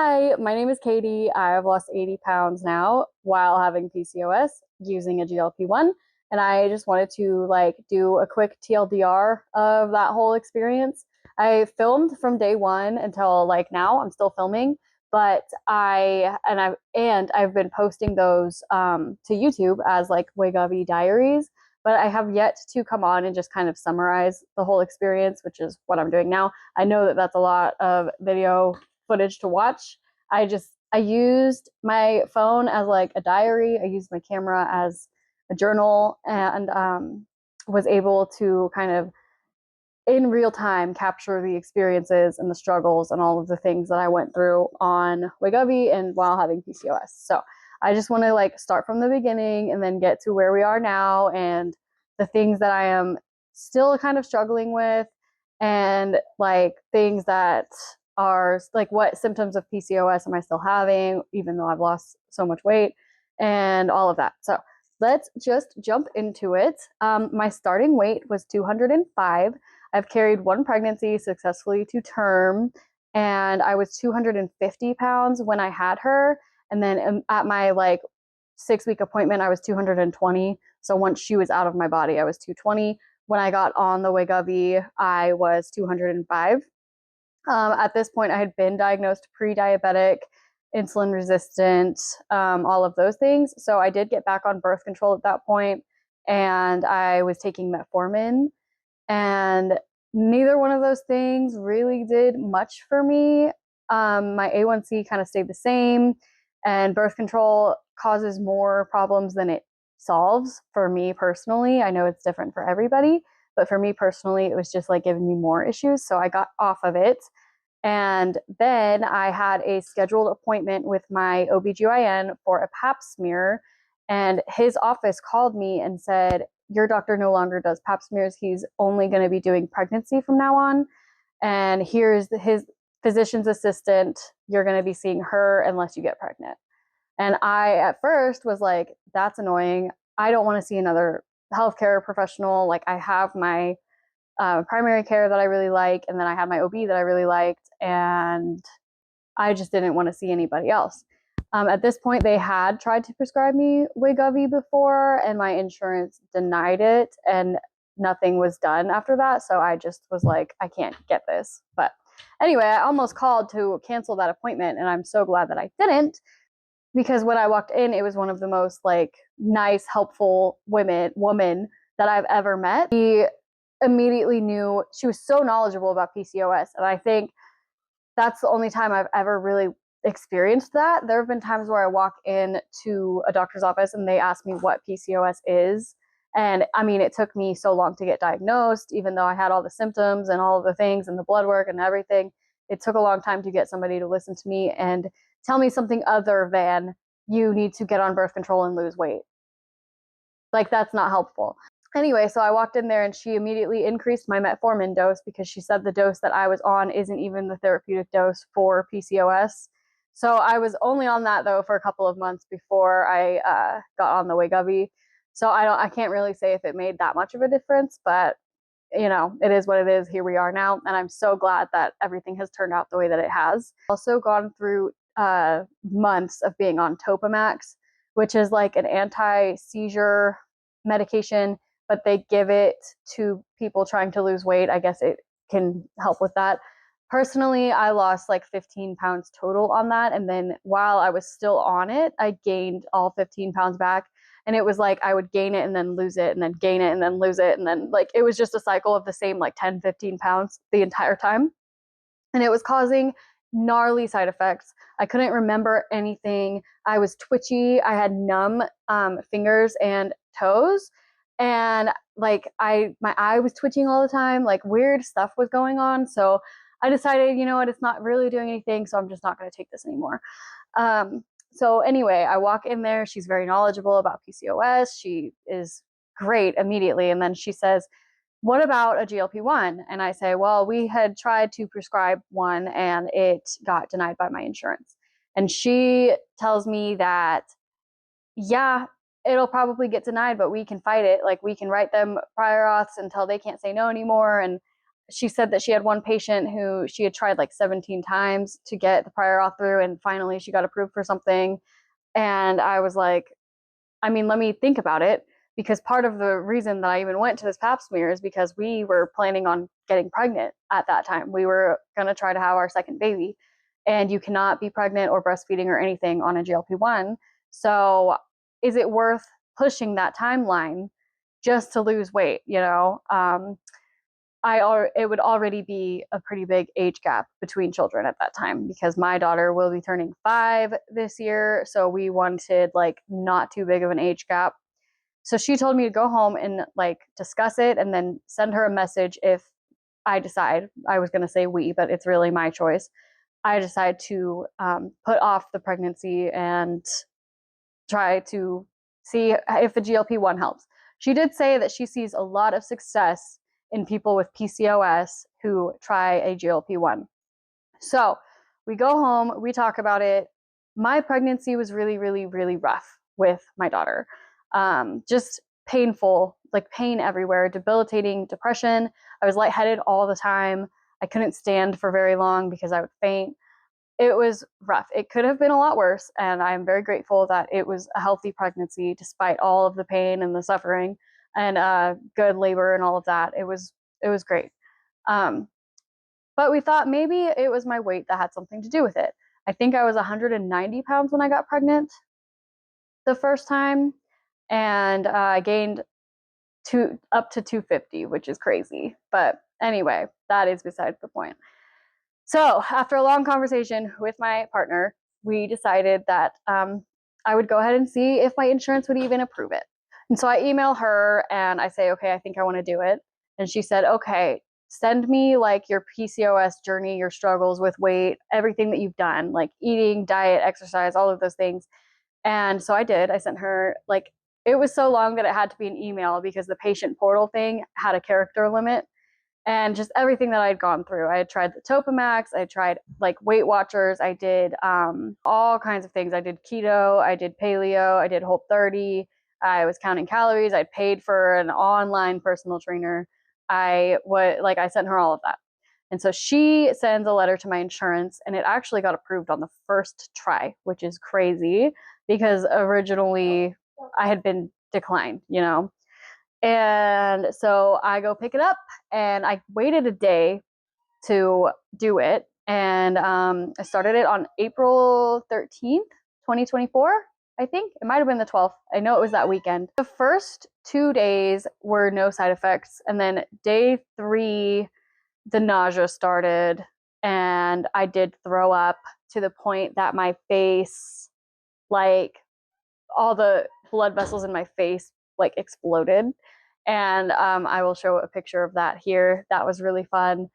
Hi, my name is Katie. I've lost 80 pounds now while having PCOS using a GLP-1. And I just wanted to do a quick TLDR of that whole experience. I filmed from day one until now. I'm still filming, but I've been posting those to YouTube as like Wegovy diaries. But I have yet to come on and just kind of summarize the whole experience, which is what I'm doing now. I know that that's a lot of video footage to watch. I used my phone as like a diary. I used my camera as a journal and was able to kind of in real time capture the experiences and the struggles and all of the things that I went through on Wegovy and while having PCOS. So I just want to start from the beginning and then get to where we are now and the things that I am still kind of struggling with and things that are what symptoms of PCOS am I still having even though I've lost so much weight and all of that. So let's just jump into it. My starting weight was 205. I've carried one pregnancy successfully to term, and I was 250 pounds when I had her. And then at my 6-week appointment, I was 220. So once she was out of my body, I was 220. When I got on the Wegovy, I was 205. At this point, I had been diagnosed pre-diabetic, insulin resistant, all of those things. So I did get back on birth control at that point, and I was taking metformin. And neither one of those things really did much for me. My A1C kind of stayed the same, and birth control causes more problems than it solves for me personally. I know it's different for everybody, but for me personally, it was just giving me more issues. So I got off of it. And then I had a scheduled appointment with my OBGYN for a pap smear. And his office called me and said, your doctor no longer does pap smears. He's only going to be doing pregnancy from now on. And here's his physician's assistant. You're going to be seeing her unless you get pregnant. And I, at first, was like, that's annoying. I don't want to see another healthcare professional. I have my primary care that I really like, and then I had my OB that I really liked, and I just didn't want to see anybody else. At this point, they had tried to prescribe me Wegovy before, and my insurance denied it, and nothing was done after that. So I just was like, I can't get this. But anyway, I almost called to cancel that appointment, and I'm so glad that I didn't, because when I walked in, it was one of the most nice, helpful woman that I've ever met. She immediately knew, she was so knowledgeable about PCOS, and I think that's the only time I've ever really experienced that. There have been times where I walk in to a doctor's office and they ask me what PCOS is. And I mean, it took me so long to get diagnosed, even though I had all the symptoms and all of the things and the blood work and everything. It took a long time to get somebody to listen to me and tell me something other than you need to get on birth control and lose weight. That's not helpful. Anyway, so I walked in there and she immediately increased my metformin dose because she said the dose that I was on isn't even the therapeutic dose for PCOS. So I was only on that though for a couple of months before I got on the Wegovy. So I can't really say if it made that much of a difference, but it is what it is. Here we are now, and I'm so glad that everything has turned out the way that it has. Also gone through months of being on Topamax, which is an anti-seizure medication, but they give it to people trying to lose weight. I guess it can help with that. Personally, I lost 15 pounds total on that. And then while I was still on it, I gained all 15 pounds back. And it was I would gain it and then lose it and then gain it and then lose it. And then it was just a cycle of the same 10, 15 pounds the entire time. And it was causing gnarly side effects. I couldn't remember anything. I was twitchy. I had numb fingers and toes. And my eye was twitching all the time. Weird stuff was going on. So I decided, you know what, it's not really doing anything. So I'm just not going to take this anymore. So anyway, I walk in there. She's very knowledgeable about PCOS. She is great immediately. And then she says, what about a GLP-1? And I say, well, we had tried to prescribe one and it got denied by my insurance. And she tells me that, yeah, it'll probably get denied, but we can fight it. We can write them prior auths until they can't say no anymore. And she said that she had one patient who she had tried like 17 times to get the prior auth through, and finally she got approved for something. And I was like, I mean, let me think about it, because part of the reason that I even went to this pap smear is because we were planning on getting pregnant at that time. We were going to try to have our second baby, and you cannot be pregnant or breastfeeding or anything on a GLP-1. So is it worth pushing that timeline just to lose weight? It would already be a pretty big age gap between children at that time, because my daughter will be turning 5 this year. So we wanted like not too big of an age gap. So she told me to go home and like discuss it and then send her a message if I decide. I was going to say we, but it's really my choice. I decide to put off the pregnancy and try to see if the GLP-1 helps. She did say that she sees a lot of success in people with PCOS who try a GLP-1. So we go home, we talk about it. My pregnancy was really, really, really rough with my daughter. Just painful, like pain everywhere, debilitating depression. I was lightheaded all the time. I couldn't stand for very long because I would faint. It was rough. It could have been a lot worse, and I'm very grateful that it was a healthy pregnancy despite all of the pain and the suffering, and good labor and all of that. It was great. But we thought maybe it was my weight that had something to do with it. I think I was 190 pounds when I got pregnant the first time, and I gained up to 250, which is crazy. But anyway, that is besides the point. So after a long conversation with my partner, we decided that I would go ahead and see if my insurance would even approve it. And so I email her and I say, okay, I think I want to do it. And she said, okay, send me like your PCOS journey, your struggles with weight, everything that you've done, like eating, diet, exercise, all of those things. And so I did. I sent her, like, it was so long that it had to be an email because the patient portal thing had a character limit. And just everything that I'd gone through. I had tried the Topamax, I tried like Weight Watchers, I did all kinds of things. I did keto, I did paleo, I did Whole30, I was counting calories, I paid for an online personal trainer. I sent her all of that. And so she sends a letter to my insurance, and it actually got approved on the first try, which is crazy because originally I had been declined, And so I go pick it up, and I waited a day to do it. And I started it on April 13th, 2024. I think it might have been the 12th. I know it was that weekend. The first 2 days were no side effects. And then day 3, the nausea started, and I did throw up to the point that my face, like all the blood vessels in my face, like exploded. And I will show a picture of that here. That was really fun.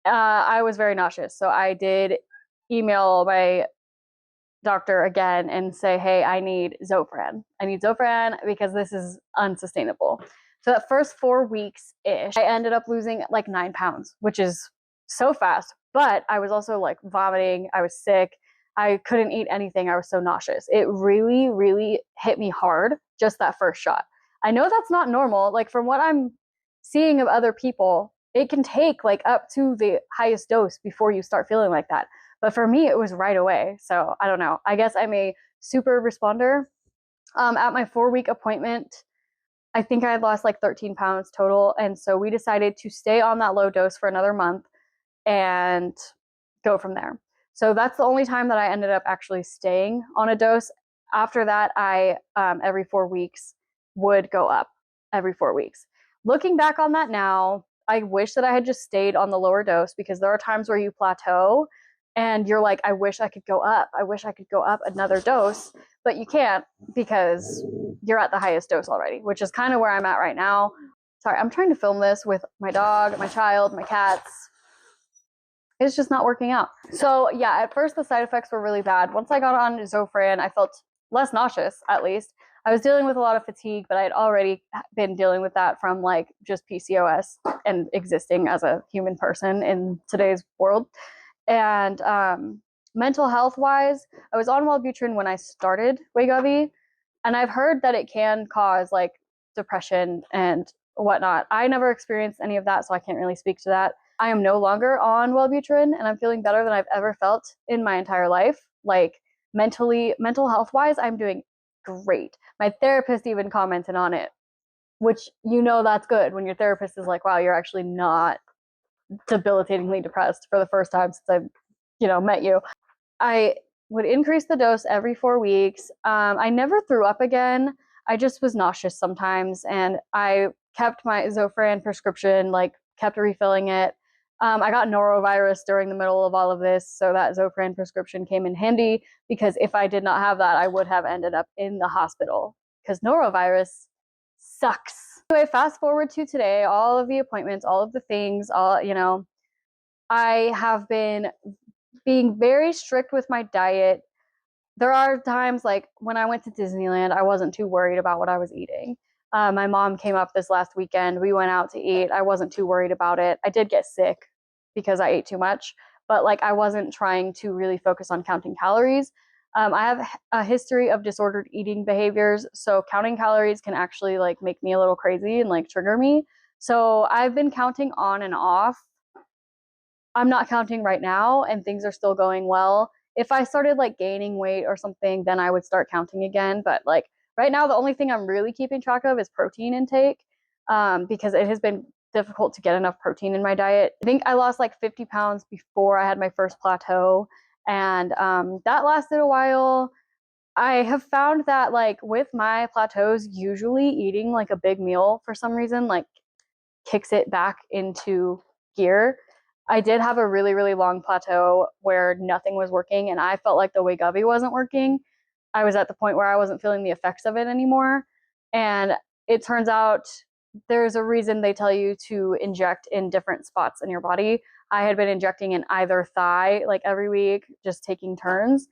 I was very nauseous, so I did email my doctor again and say, hey, I need Zofran. I need Zofran because this is unsustainable. So that first 4 weeks-ish, I ended up losing like 9 pounds, which is so fast. But I was also like vomiting. I was sick. I couldn't eat anything. I was so nauseous. It really, really hit me hard, just that first shot. I know that's not normal. Like from what I'm seeing of other people, it can take like up to the highest dose before you start feeling like that. But for me, it was right away. So I don't know. I guess I'm a super responder. At my 4-week appointment, I think I had lost like 13 pounds total. And so we decided to stay on that low dose for another month and go from there. So that's the only time that I ended up actually staying on a dose. After that, I every 4 weeks would go up every 4 weeks. Looking back on that now, I wish that I had just stayed on the lower dose, because there are times where you plateau and you're like, I wish I could go up. I wish I could go up another dose, but you can't because you're at the highest dose already, which is kind of where I'm at right now. Sorry, I'm trying to film this with my dog, my child, my cats. It's just not working out. So yeah, at first the side effects were really bad. Once I got on Zofran, I felt less nauseous, at least. I was dealing with a lot of fatigue, but I had already been dealing with that from like just PCOS and existing as a human person in today's world. And mental health wise, I was on Wellbutrin when I started Wegovy, and I've heard that it can cause like depression and whatnot. I never experienced any of that, so I can't really speak to that. I am no longer on Wellbutrin, and I'm feeling better than I've ever felt in my entire life. Like mentally, mental health wise, I'm doing great. My therapist even commented on it, which that's good when your therapist is like, wow, you're actually not debilitatingly depressed for the first time since I've, met you. I would increase the dose every 4 weeks. I never threw up again. I just was nauseous sometimes, and I kept my Zofran prescription, like kept refilling it. I got norovirus during the middle of all of this, so that Zofran prescription came in handy because if I did not have that, I would have ended up in the hospital because norovirus sucks. Anyway, fast forward to today, all of the appointments, all of the things, I have been being very strict with my diet. There are times like when I went to Disneyland, I wasn't too worried about what I was eating. My mom came up this last weekend. We went out to eat. I wasn't too worried about it. I did get sick because I ate too much, but like I wasn't trying to really focus on counting calories. I have a history of disordered eating behaviors, so counting calories can actually like make me a little crazy and like trigger me. So I've been counting on and off. I'm not counting right now and things are still going well. If I started like gaining weight or something, then I would start counting again. But like right now, the only thing I'm really keeping track of is protein intake, because it has been difficult to get enough protein in my diet. I think I lost like 50 pounds before I had my first plateau, and that lasted a while. I have found that like with my plateaus, usually eating like a big meal for some reason, like kicks it back into gear. I did have a really, really long plateau where nothing was working and I felt like the Wegovy wasn't working. I was at the point where I wasn't feeling the effects of it anymore. And it turns out there's a reason they tell you to inject in different spots in your body. I had been injecting in either thigh like every week, just taking turns.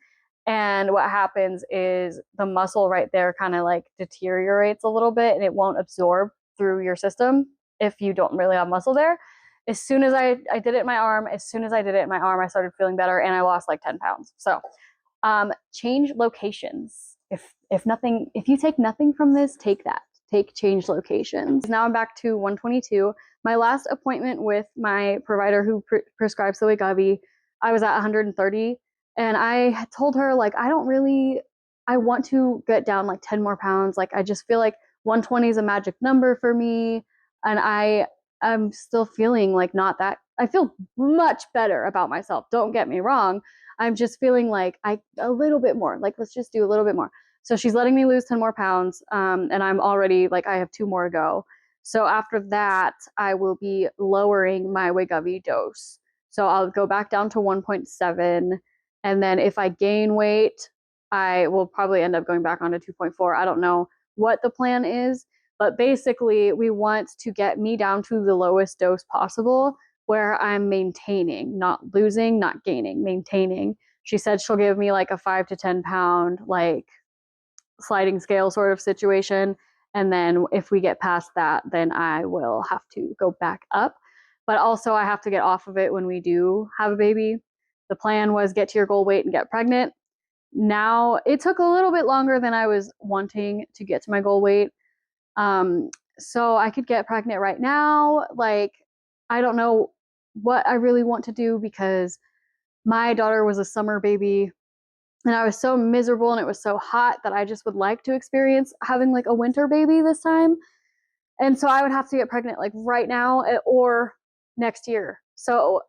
And what happens is the muscle right there kind of like deteriorates a little bit and it won't absorb through your system if you don't really have muscle there. As soon as I did it in my arm, I started feeling better and I lost like 10 pounds. So change locations. If you take nothing from this, take that. Take change locations. Now I'm back to 122. My last appointment with my provider who prescribes the Wegovy, I was at 130. And I told her, like, I want to get down like 10 more pounds. Like, I just feel like 120 is a magic number for me. And I'm still feeling like not that, I feel much better about myself. Don't get me wrong. I'm just feeling like a little bit more, like, let's just do a little bit more. So she's letting me lose 10 more pounds. And I'm already like, I have 2 more to go. So after that, I will be lowering my Wegovy dose. So I'll go back down to 1.7. And then if I gain weight, I will probably end up going back on to 2.4. I don't know what the plan is, but basically we want to get me down to the lowest dose possible where I'm maintaining, not losing, not gaining, maintaining. She said she'll give me like a 5 to 10 pound, like sliding scale sort of situation. And then if we get past that, then I will have to go back up. But also I have to get off of it when we do have a baby. The plan was get to your goal weight and get pregnant. Now it took a little bit longer than I was wanting to get to my goal weight. So I could get pregnant right now. Like, I don't know what I really want to do because my daughter was a summer baby and I was so miserable and it was so hot that I just would like to experience having like a winter baby this time. And so I would have to get pregnant like right now or next year. So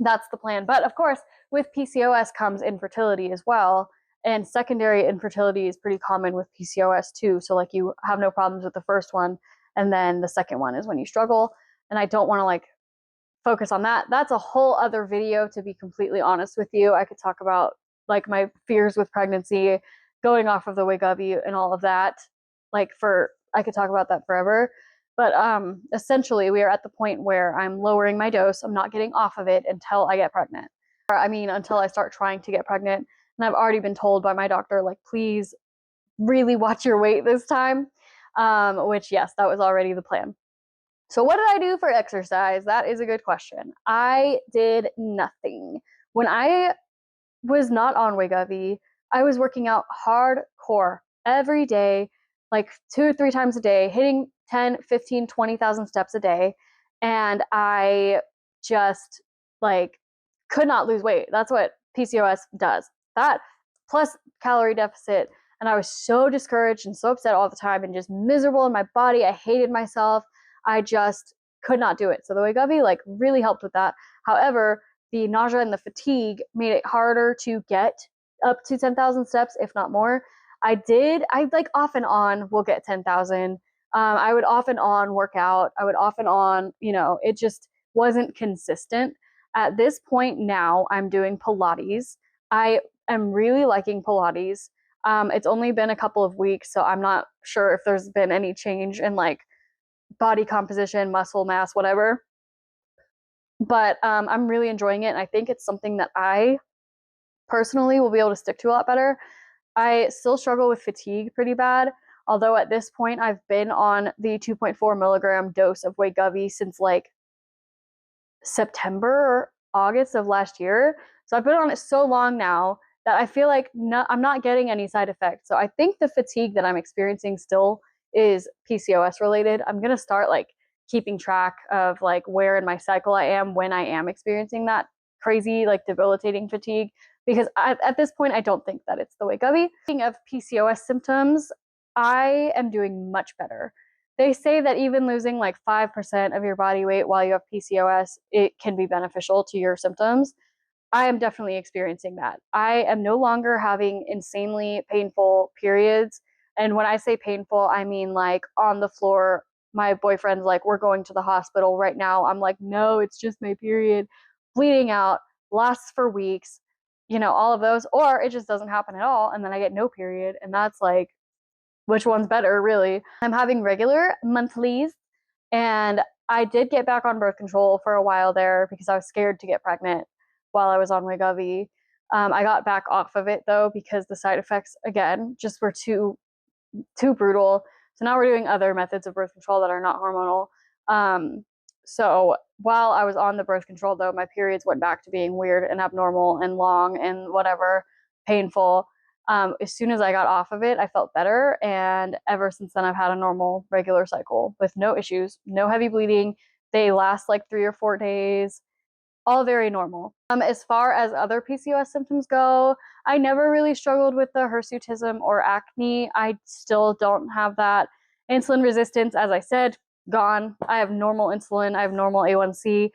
that's the plan. But of course, with PCOS comes infertility as well. And secondary infertility is pretty common with PCOS too. So like you have no problems with the first one. And then the second one is when you struggle. And I don't want to like focus on that. That's a whole other video, to be completely honest with you. I could talk about like my fears with pregnancy, going off of the Wegovy and all of that. I could talk about that forever. But essentially, we are at the point where I'm lowering my dose. I'm not getting off of it until I get pregnant. Until I start trying to get pregnant. And I've already been told by my doctor, like, please really watch your weight this time. Which, yes, that was already the plan. So what did I do for exercise? That is a good question. I did nothing. When I was not on Wegovy, I was working out hardcore every day, like 2 or 3 times a day, hitting 10, 15, 20,000 steps a day. and I just like could not lose weight. That's what PCOS does. That plus calorie deficit. And I was so discouraged and so upset all the time and just miserable in my body. I hated myself. I just could not do it. So the Wegovy like really helped with that. However, the nausea and the fatigue made it harder to get up to 10,000 steps, if not more. I like off and on will get 10,000. I would off and on work out. I would off and on, it just wasn't consistent. At this point now, I'm doing Pilates. I am really liking Pilates. It's only been a couple of weeks, so I'm not sure if there's been any change in like body composition, muscle mass, whatever. But I'm really enjoying it. And I think it's something that I personally will be able to stick to a lot better. I still struggle with fatigue pretty bad, although at this point I've been on the 2.4 milligram dose of Wegovy since like September or August of last year. So I've been on it so long now that I feel like I'm not getting any side effects. So I think the fatigue that I'm experiencing still is PCOS related. I'm going to start like keeping track of like where in my cycle I am when I am experiencing that crazy, like debilitating fatigue. Because at this point, I don't think that it's the Wegovy. Speaking of PCOS symptoms, I am doing much better. They say that even losing like 5% of your body weight while you have PCOS, it can be beneficial to your symptoms. I am definitely experiencing that. I am no longer having insanely painful periods. And when I say painful, I mean like on the floor. My boyfriend's like, we're going to the hospital right now. I'm like, no, it's just my period. Bleeding out, lasts for weeks, all of those. Or it just doesn't happen at all. And then I get no period. And that's like, which one's better, really? I'm having regular monthlies, and I did get back on birth control for a while there because I was scared to get pregnant while I was on Wegovy. I got back off of it though because the side effects again just were too brutal. So now we're doing other methods of birth control that are not hormonal. So while I was on the birth control though, my periods went back to being weird and abnormal and long and whatever, painful. As soon as I got off of it, I felt better. And ever since then, I've had a normal, regular cycle with no issues, no heavy bleeding. They last like 3 or 4 days, all very normal. As far as other PCOS symptoms go, I never really struggled with the hirsutism or acne. I still don't have that. Insulin resistance, as I said, gone. I have normal insulin, I have normal A1C.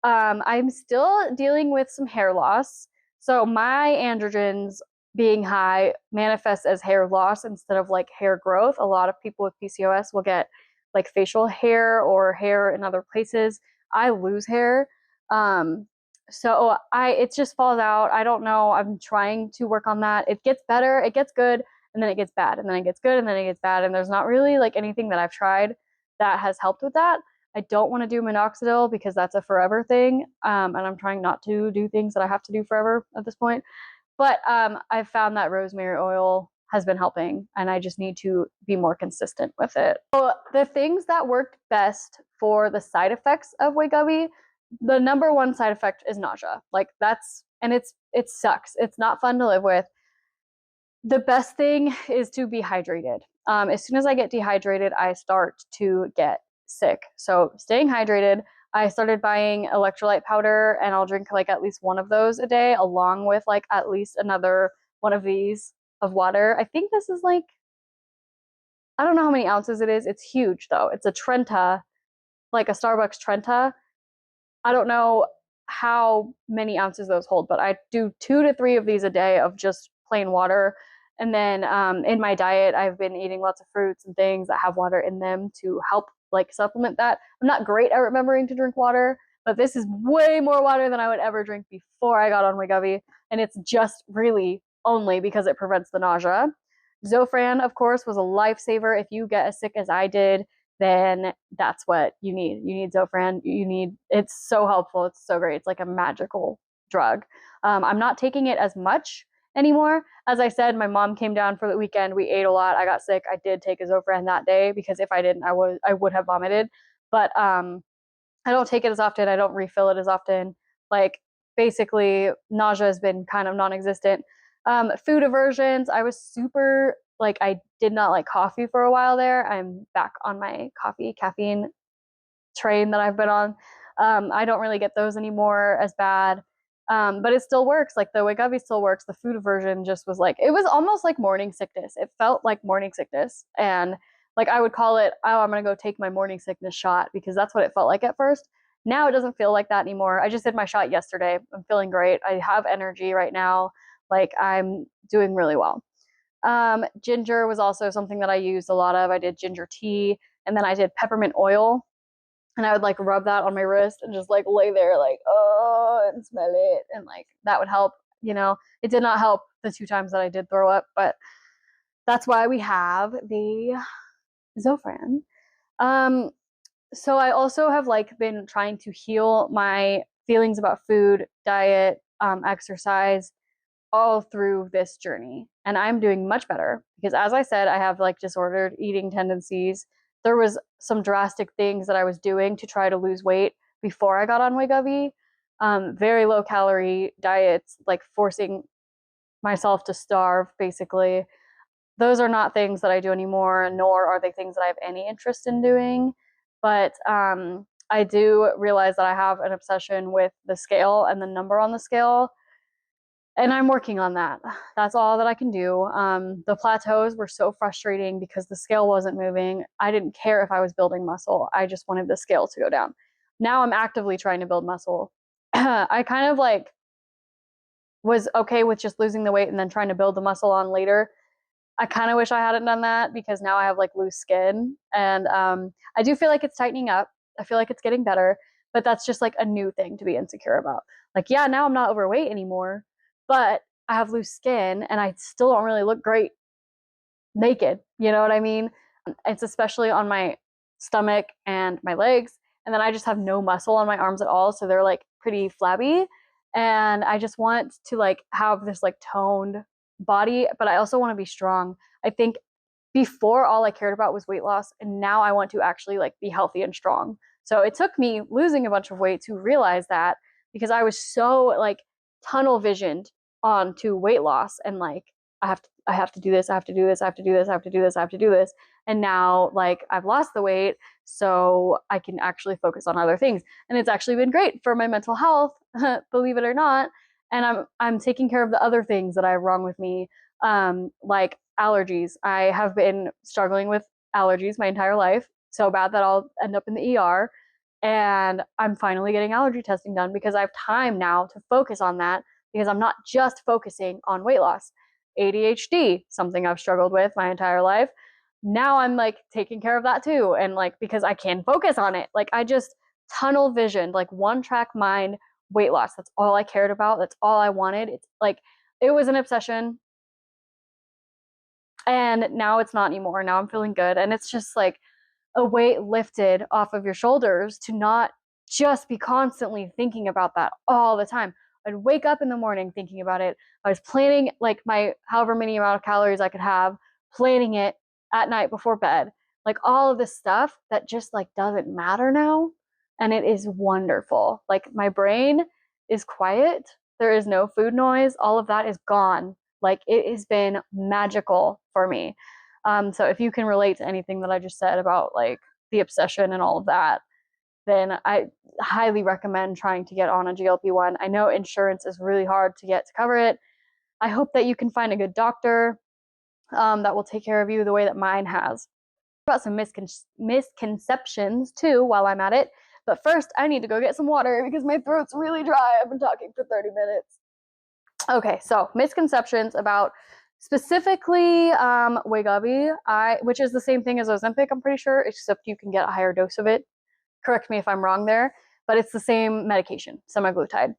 I'm still dealing with some hair loss. So my androgens being high manifests as hair loss instead of like hair growth. A lot of people with PCOS will get like facial hair or hair in other places. I lose hair. Um, so it just falls out. I don't know. I'm trying to work on that. It gets better, it gets good, and then it gets bad, and then it gets good, and then it gets bad. And there's not really like anything that I've tried that has helped with that. I don't want to do minoxidil because that's a forever thing. And I'm trying not to do things that I have to do forever at this point. But I've found that rosemary oil has been helping, and I just need to be more consistent with it. So the things that worked best for the side effects of Wegovy, the number one side effect is nausea. Like and it sucks. It's not fun to live with. The best thing is to be hydrated. As soon as I get dehydrated, I start to get sick. So staying hydrated, I started buying electrolyte powder, and I'll drink like at least one of those a day, along with like at least another one of these of water. I think this is like, I don't know how many ounces it is. It's huge though. It's a Trenta, like a Starbucks Trenta. I don't know how many ounces those hold, but I do 2 to 3 of these a day of just plain water. And then in my diet, I've been eating lots of fruits and things that have water in them to help like supplement that. I'm not great at remembering to drink water, but this is way more water than I would ever drink before I got on Wegovy. And it's just really only because it prevents the nausea. Zofran, of course, was a lifesaver. If you get as sick as I did, then that's what you need. You need Zofran. It's so helpful. It's so great. It's like a magical drug. I'm not taking it as much anymore. As I said, my mom came down for the weekend. We ate a lot. I got sick. I did take a Zofran that day because if I didn't, I would have vomited. But I don't take it as often. I don't refill it as often. Like basically, nausea has been kind of non-existent. Food aversions. I was super like I did not like coffee for a while there. I'm back on my caffeine train that I've been on. I don't really get those anymore as bad. But it still works. Like the Wegovy still works. The food aversion just was like, it was almost like morning sickness. It felt like morning sickness. And like I would call it, oh, I'm going to go take my morning sickness shot because that's what it felt like at first. Now it doesn't feel like that anymore. I just did my shot yesterday. I'm feeling great. I have energy right now. Like I'm doing really well. Ginger was also something that I used a lot of. I did ginger tea and then I did peppermint oil and I would like rub that on my wrist and just like lay there like, oh, and smell it. And like that would help, you know. It did not help the 2 times that I did throw up, but that's why we have the Zofran. Um, so I also have like been trying to heal my feelings about food, diet, exercise all through this journey. And I'm doing much better because as I said, I have like disordered eating tendencies. There was some drastic things that I was doing to try to lose weight before I got on Wegovy. Very low calorie diets, like forcing myself to starve basically. Those are not things that I do anymore, nor are they things that I have any interest in doing. But I do realize that I have an obsession with the scale and the number on the scale. And I'm working on that. That's all that I can do. The plateaus were so frustrating because the scale wasn't moving. I didn't care if I was building muscle. I just wanted the scale to go down. Now I'm actively trying to build muscle. I kind of like was okay with just losing the weight and then trying to build the muscle on later. I kind of wish I hadn't done that because now I have like loose skin and I do feel like it's tightening up. I feel like it's getting better, but that's just like a new thing to be insecure about. Like, yeah, now I'm not overweight anymore, but I have loose skin and I still don't really look great naked. You know what I mean? It's especially on my stomach and my legs. And then I just have no muscle on my arms at all. So they're like pretty flabby. And I just want to like have this like toned body, but I also want to be strong. I think before all I cared about was weight loss, and now I want to actually like be healthy and strong. So it took me losing a bunch of weight to realize that because I was so like tunnel visioned onto weight loss and like I have to do this, I have to do this, I have to do this, I have to do this, I have to do this. And now like I've lost the weight, so I can actually focus on other things. And it's actually been great for my mental health, believe it or not. And I'm taking care of the other things that I have wrong with me, like allergies. I have been struggling with allergies my entire life, so bad that I'll end up in the ER. And I'm finally getting allergy testing done because I have time now to focus on that because I'm not just focusing on weight loss. ADHD, something I've struggled with my entire life. Now I'm like taking care of that too. And like, because I can focus on it, like I just tunnel visioned, like one track mind, weight loss. That's all I cared about. That's all I wanted. It's like, it was an obsession. And now it's not anymore. Now I'm feeling good. And it's just like a weight lifted off of your shoulders to not just be constantly thinking about that all the time. I'd wake up in the morning thinking about it. I was planning like my however many amount of calories I could have, planning it at night before bed. Like all of this stuff that just like doesn't matter now. And it is wonderful. Like my brain is quiet. There is no food noise. All of that is gone. Like it has been magical for me. So if you can relate to anything that I just said about like the obsession and all of that, then I highly recommend trying to get on a GLP-1. I know insurance is really hard to get to cover it. I hope that you can find a good doctor that will take care of you the way that mine has. About some misconceptions too while I'm at it. But first, I need to go get some water because my throat's really dry. I've been talking for 30 minutes. Okay, so misconceptions about specifically Wegovy, which is the same thing as Ozempic, I'm pretty sure, except you can get a higher dose of it. Correct me if I'm wrong there, but it's the same medication, semaglutide.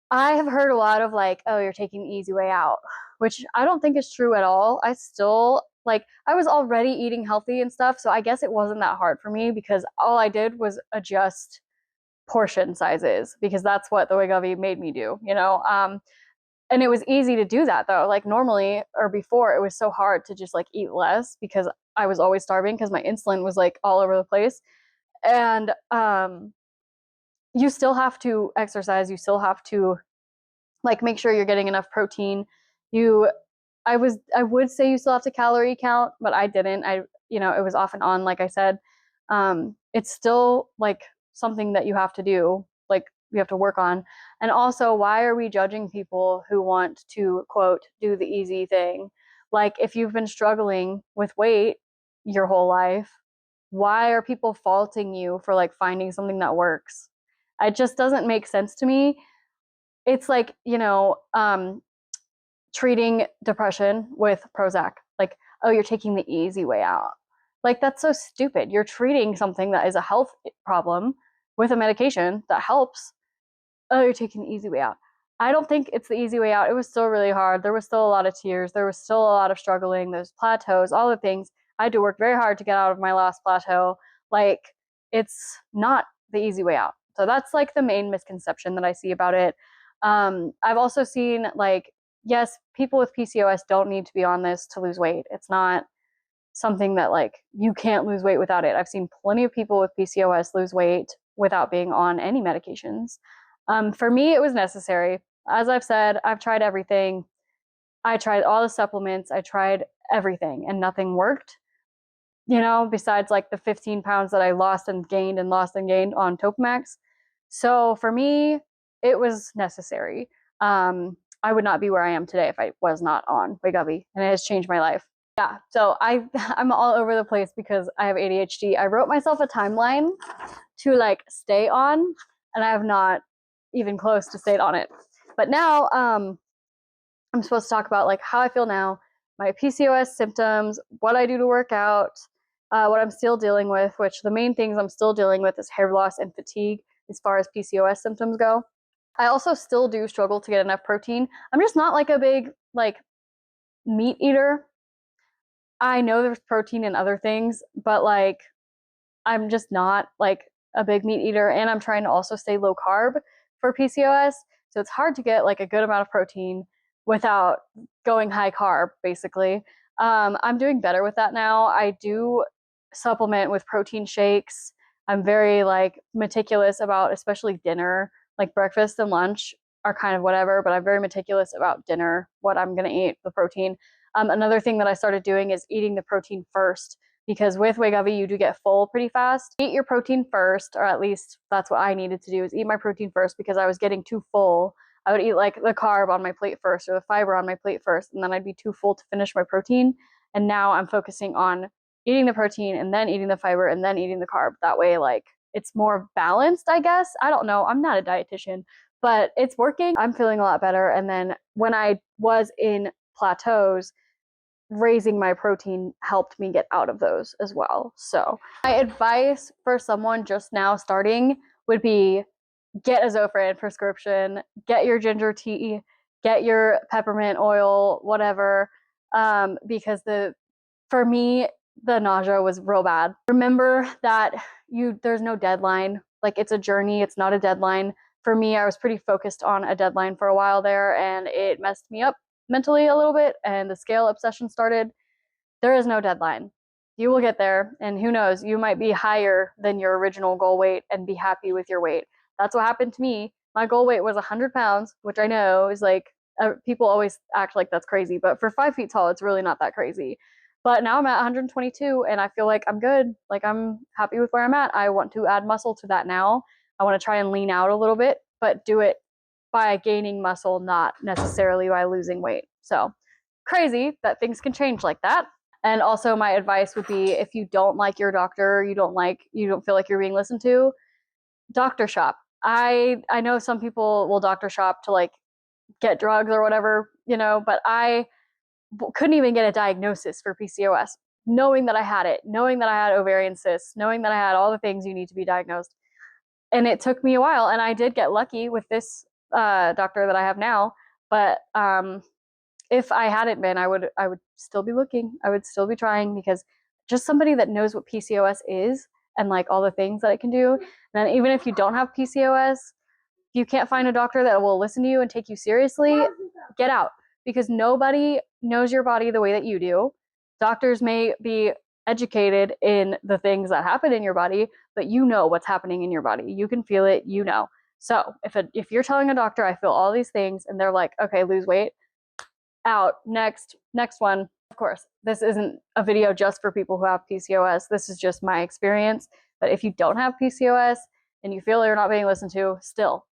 I have heard a lot of like, oh, you're taking the easy way out, which I don't think is true at all. I still like, I was already eating healthy and stuff, so I guess it wasn't that hard for me because all I did was adjust portion sizes because that's what the Wegovy made me do, you know? And it was easy to do that though. Like normally or before, it was so hard to just like eat less because I was always starving because my insulin was like all over the place. And you still have to exercise. You still have to like make sure you're getting enough protein. I would say you still have to calorie count, but I didn't. It was off and on, like I said. It's still like something that you have to do, like you have to work on. And also, why are we judging people who want to, quote, do the easy thing? Like, if you've been struggling with weight your whole life, why are people faulting you for like finding something that works? It just doesn't make sense to me. It's like, treating depression with Prozac. Like, oh, you're taking the easy way out. Like, that's so stupid. You're treating something that is a health problem with a medication that helps. Oh, you're taking the easy way out. I don't think it's the easy way out. It was still really hard. There was still a lot of tears. There was still a lot of struggling. There's plateaus, all the things. I had to work very hard to get out of my last plateau. Like, it's not the easy way out. So that's like the main misconception that I see about it. I've also seen like, yes, people with PCOS don't need to be on this to lose weight. It's not something that like you can't lose weight without it. I've seen plenty of people with PCOS lose weight without being on any medications. For me, it was necessary. As I've said, I've tried everything. I tried all the supplements. I tried everything and nothing worked, besides like the 15 pounds that I lost and gained on Topamax. So for me, it was necessary. I would not be where I am today if I was not on Wegovy, and it has changed my life. Yeah, so I'm all over the place because I have ADHD. I wrote myself a timeline to like stay on, and I have not even close to stayed on it. But now I'm supposed to talk about like how I feel now, my PCOS symptoms, what I do to work out, what I'm still dealing with, which the main things I'm still dealing with is hair loss and fatigue as far as PCOS symptoms go. I also still do struggle to get enough protein. I'm just not like a big like meat eater. I know there's protein in other things, but like I'm just not like a big meat eater, and I'm trying to also stay low carb for PCOS. So it's hard to get like a good amount of protein without going high carb, basically. I'm doing better with that now. I do supplement with protein shakes. I'm very like meticulous about especially dinner, like breakfast and lunch are kind of whatever, but I'm very meticulous about dinner, what I'm going to eat, the protein. Another thing that I started doing is eating the protein first, because with Wegovy, you do get full pretty fast. Eat your protein first, or at least that's what I needed to do, is eat my protein first because I was getting too full. I would eat like the carb on my plate first or the fiber on my plate first, and then I'd be too full to finish my protein. And now I'm focusing on eating the protein and then eating the fiber and then eating the carb. That way, like, it's more balanced, I guess. I don't know. I'm not a dietitian, but it's working. I'm feeling a lot better. And then when I was in plateaus, raising my protein helped me get out of those as well. So my advice for someone just now starting would be get a Zofran prescription, get your ginger tea, get your peppermint oil, whatever. Because for me, the nausea was real bad. Remember that there's no deadline. Like, it's a journey, it's not a deadline. For me, I was pretty focused on a deadline for a while there, and it messed me up mentally a little bit, and the scale obsession started. There is no deadline. You will get there, and who knows, you might be higher than your original goal weight and be happy with your weight. That's what happened to me. My goal weight was 100 pounds, which I know is like, people always act like that's crazy, but for 5 feet tall, it's really not that crazy. But now I'm at 122 and I feel like I'm good. Like, I'm happy with where I'm at. I want to add muscle to that now. I want to try and lean out a little bit, but do it by gaining muscle, not necessarily by losing weight. So crazy that things can change like that. And also my advice would be, if you don't like your doctor, you don't feel like you're being listened to, doctor shop. I know some people will doctor shop to like get drugs or whatever, but I couldn't even get a diagnosis for PCOS, knowing that I had it, knowing that I had ovarian cysts, knowing that I had all the things you need to be diagnosed. And it took me a while, and I did get lucky with this doctor that I have now. But if I hadn't been, I would still be looking. I would still be trying, because just somebody that knows what PCOS is and like all the things that it can do. And then even if you don't have PCOS, if you can't find a doctor that will listen to you and take you seriously, get out, because nobody knows your body the way that you do. Doctors may be educated in the things that happen in your body, but you know what's happening in your body. You can feel it, So if you're telling a doctor, I feel all these things, and they're like, okay, lose weight, out, next one, Of course, this isn't a video just for people who have PCOS. This is just my experience. But if you don't have PCOS and you feel you're not being listened to, still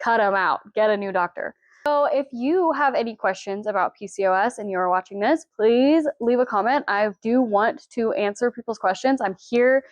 cut them out. Get a new doctor. So if you have any questions about PCOS and you're watching this, please leave a comment. I do want to answer people's questions. I'm here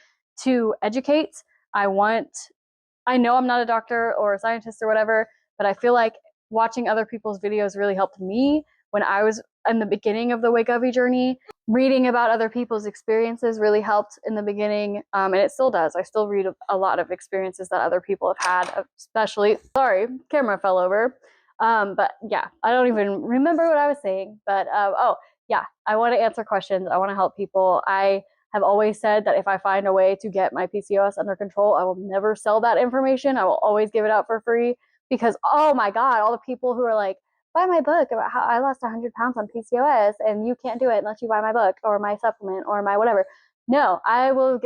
to educate. I know I'm not a doctor or a scientist or whatever, but I feel like watching other people's videos really helped me when I was in the beginning of the Wegovy journey. Reading about other people's experiences really helped in the beginning, and it still does. I still read a lot of experiences that other people have had, especially, sorry, camera fell over. But yeah, I don't even remember what I was saying, but oh yeah, I want to answer questions. I want to help people. I have always said that if I find a way to get my PCOS under control, I will never sell that information. I will always give it out for free because, oh my God, all the people who are like, buy my book about how I lost 100 pounds on PCOS and you can't do it unless you buy my book or my supplement or my whatever. No, I will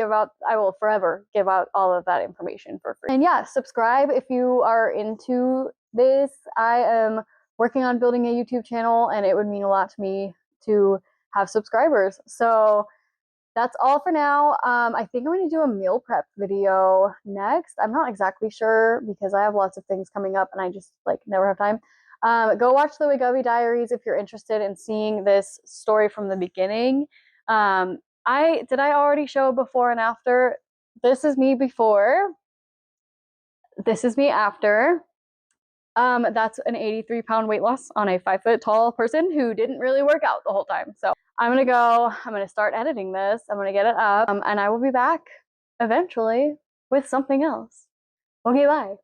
forever give out all of that information for free. And yeah, subscribe if you are into this. I am working on building a YouTube channel and it would mean a lot to me to have subscribers. So that's all for now. I think I'm going to do a meal prep video next. I'm not exactly sure because I have lots of things coming up and I just like never have time. Go watch the Wegovy Diaries if you're interested in seeing this story from the beginning. Did I already show before and after? This is me before. This is me after. That's an 83-pound weight loss on a 5-foot tall person who didn't really work out the whole time. So I'm gonna start editing this. I'm gonna get it up, and I will be back eventually with something else. Okay, bye.